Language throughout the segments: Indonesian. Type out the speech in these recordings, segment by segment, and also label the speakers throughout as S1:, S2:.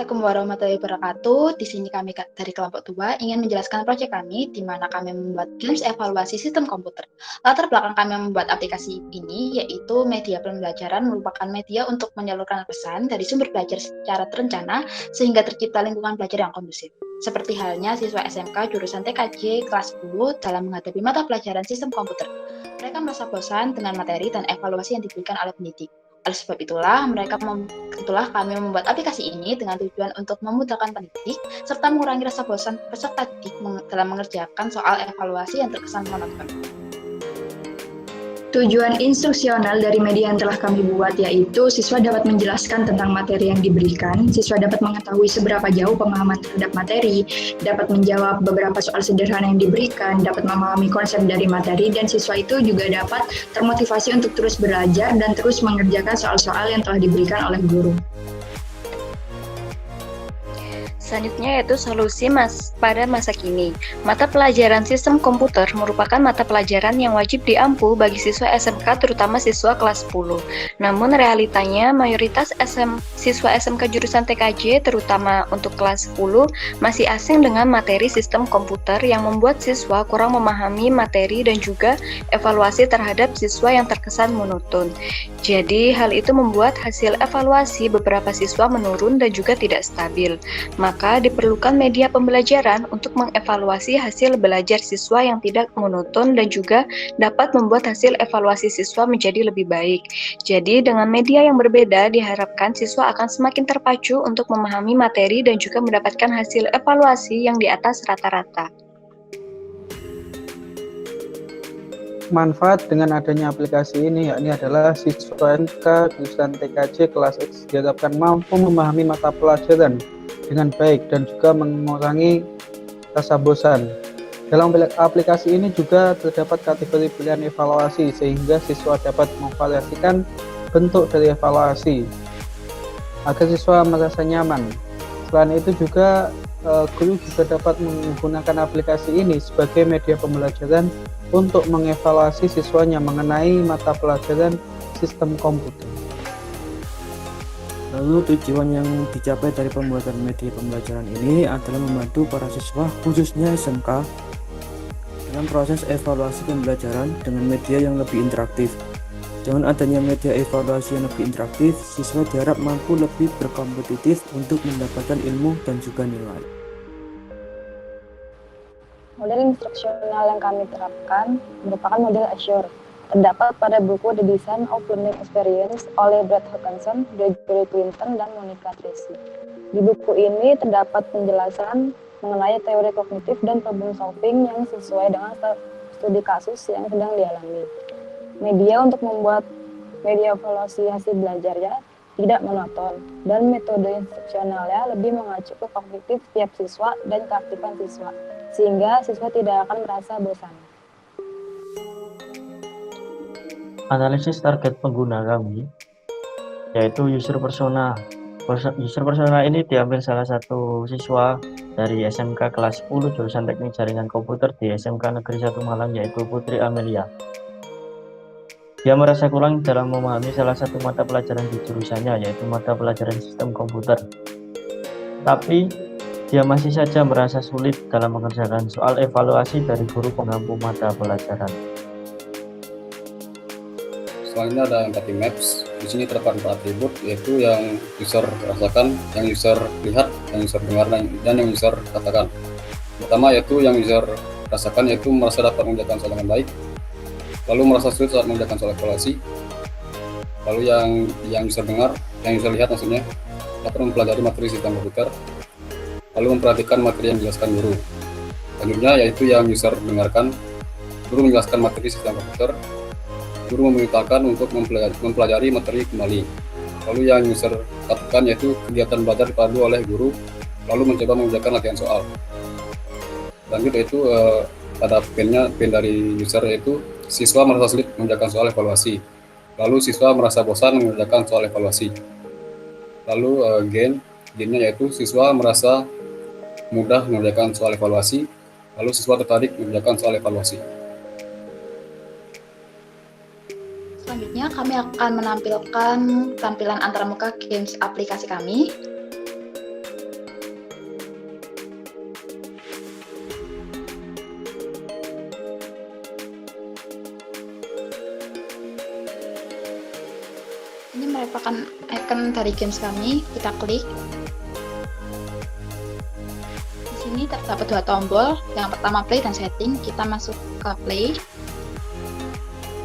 S1: Assalamualaikum warahmatullahi wabarakatuh. Di sini kami dari kelompok 2 ingin menjelaskan proyek kami di mana kami membuat games evaluasi sistem komputer. Latar belakang kami membuat aplikasi ini yaitu media pembelajaran merupakan media untuk menyalurkan pesan dari sumber belajar secara terencana sehingga tercipta lingkungan belajar yang kondusif. Seperti halnya siswa SMK jurusan TKJ kelas 10 dalam menghadapi mata pelajaran sistem komputer. Mereka merasa bosan dengan materi dan evaluasi yang diberikan oleh pendidik. Oleh sebab itulah, kami membuat aplikasi ini dengan tujuan untuk memudahkan pendidik serta mengurangi rasa bosan peserta didik dalam mengerjakan soal evaluasi yang terkesan monoton.
S2: Tujuan instruksional dari media yang telah kami buat yaitu siswa dapat menjelaskan tentang materi yang diberikan, siswa dapat mengetahui seberapa jauh pemahaman terhadap materi, dapat menjawab beberapa soal sederhana yang diberikan, dapat memahami konsep dari materi, dan siswa itu juga dapat termotivasi untuk terus belajar dan terus mengerjakan soal-soal yang telah diberikan oleh guru.
S3: Selanjutnya yaitu solusi pada masa kini. Mata pelajaran sistem komputer merupakan mata pelajaran yang wajib diampu bagi siswa SMK terutama siswa kelas 10. Namun realitanya mayoritas siswa SMK jurusan TKJ terutama untuk kelas 10 masih asing dengan materi sistem komputer yang membuat siswa kurang memahami materi dan juga evaluasi terhadap siswa yang terkesan monoton. Jadi hal itu membuat hasil evaluasi beberapa siswa menurun dan juga tidak stabil. Maka diperlukan media pembelajaran untuk mengevaluasi hasil belajar siswa yang tidak monoton dan juga dapat membuat hasil evaluasi siswa menjadi lebih baik. Jadi dengan media yang berbeda diharapkan siswa akan semakin terpacu untuk memahami materi dan juga mendapatkan hasil evaluasi yang di atas rata-rata.
S4: Manfaat dengan adanya aplikasi ini yakni adalah siswa SMK jurusan TKJ kelas X diharapkan mampu memahami mata pelajaran dengan baik dan juga mengurangi rasa bosan. Dalam aplikasi ini juga terdapat kategori pilihan evaluasi sehingga siswa dapat memvariasikan bentuk dari evaluasi agar siswa merasa nyaman. Selain itu juga guru juga dapat menggunakan aplikasi ini sebagai media pembelajaran untuk mengevaluasi siswanya mengenai mata pelajaran sistem komputer.
S5: Lalu tujuan yang dicapai dari pembuatan media pembelajaran ini adalah membantu para siswa khususnya SMK dalam proses evaluasi pembelajaran dengan media yang lebih interaktif. Dengan adanya media evaluasi yang lebih interaktif, siswa diharap mampu lebih berkompetitif untuk mendapatkan ilmu dan juga nilai.
S6: Model instruksional yang kami terapkan merupakan model Azure. Terdapat pada buku The Design of Learning Experience oleh Brad Hawkinson, Gregory Clinton, dan Monica Tracy. Di buku ini terdapat penjelasan mengenai teori kognitif dan problem solving yang sesuai dengan studi kasus yang sedang dialami. Media untuk membuat media evaluasi hasil belajarnya tidak monoton, dan metode instruksionalnya lebih mengacu ke kognitif setiap siswa dan keaktifan siswa, sehingga siswa tidak akan merasa bosan.
S7: Analisis target pengguna kami yaitu user persona. User persona ini diambil salah satu siswa dari SMK kelas 10 jurusan Teknik Jaringan Komputer di SMK Negeri 1 Malang yaitu Putri Amelia. Dia merasa kurang dalam memahami salah satu mata pelajaran di jurusannya yaitu mata pelajaran sistem komputer. Tapi dia masih saja merasa sulit dalam mengerjakan soal evaluasi dari guru pengampu mata pelajaran.
S8: Selanjutnya ada empathy maps. Di sini terdapat 4 atribut yaitu yang user rasakan, yang user lihat, yang user dengar, dan yang user katakan. Pertama yaitu yang user rasakan yaitu merasa dapat mengerjakan soal dengan baik, lalu merasa sulit saat mengerjakan soal evaluasi. Lalu yang user dengar, yang user lihat maksudnya dapat mempelajari materi sistem komputer, lalu memperhatikan materi yang dijelaskan guru. Selanjutnya yaitu yang user dengarkan, guru menjelaskan materi sistem komputer, guru memerintahkan untuk mempelajari materi kembali. Lalu yang user katakan yaitu kegiatan belajar dipandu oleh guru, lalu mencoba mengerjakan latihan soal. Lanjut yaitu pada pin dari user yaitu siswa merasa sulit mengerjakan soal evaluasi, lalu siswa merasa bosan mengerjakan soal evaluasi. Lalu gainnya yaitu siswa merasa mudah mengerjakan soal evaluasi, lalu siswa tertarik mengerjakan soal evaluasi.
S1: Selanjutnya kami akan menampilkan tampilan antarmuka games aplikasi kami. merupakan icon dari games kami. Kita klik. Di sini terdapat 2 tombol. Yang pertama play dan setting. Kita masuk ke play.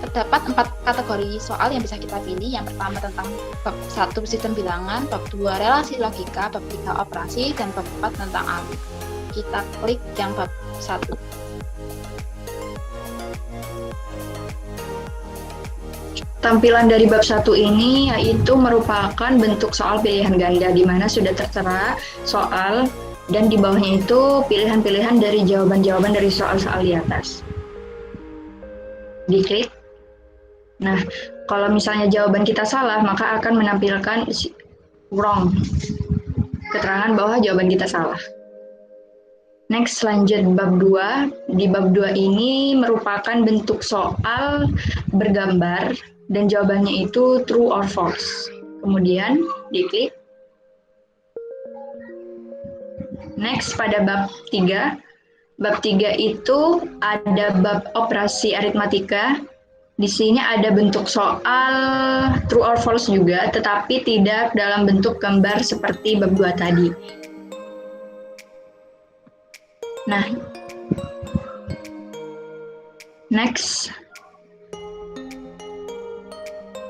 S1: Terdapat 4 kategori soal yang bisa kita pilih. Yang pertama tentang bab 1 sistem bilangan, bab 2 relasi logika, bab 3 operasi, dan bab 4 tentang alur. Kita klik yang bab 1.
S2: Tampilan dari bab 1 ini yaitu merupakan bentuk soal pilihan ganda, di mana sudah tertera soal dan di bawahnya itu pilihan-pilihan dari jawaban-jawaban dari soal-soal di atas. Diklik. Nah, kalau misalnya jawaban kita salah, maka akan menampilkan wrong, keterangan bahwa jawaban kita salah. Next, lanjut bab 2. Di bab 2 ini merupakan bentuk soal bergambar dan jawabannya itu true or false. Kemudian diklik. Next, pada bab 3. Bab 3 itu ada bab operasi aritmatika. Di sini ada bentuk soal true or false juga, tetapi tidak dalam bentuk gambar seperti bab 2 tadi. Nah, next.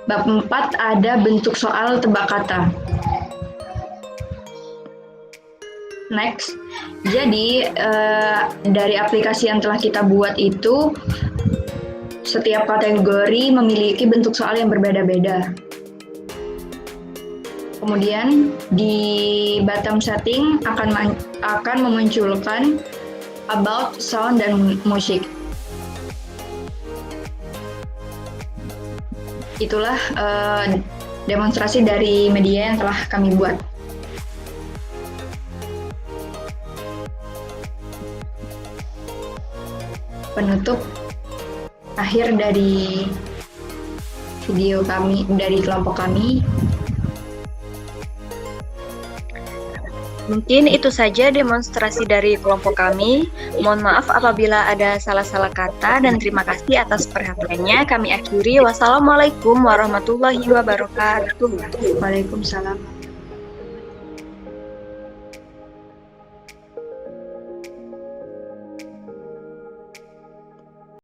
S2: Bab 4 ada bentuk soal tebak kata. Next. Jadi, dari aplikasi yang telah kita buat itu, setiap kategori memiliki bentuk soal yang berbeda-beda. Kemudian di bottom setting akan memunculkan about, sound, dan musik. Itulah demonstrasi dari media yang telah kami buat. Penutup akhir dari video kami, dari kelompok kami.
S3: Mungkin itu saja demonstrasi dari kelompok kami. Mohon maaf apabila ada salah-salah kata dan terima kasih atas perhatiannya. Kami akhiri. Wassalamualaikum warahmatullahi wabarakatuh.
S2: Waalaikumsalam.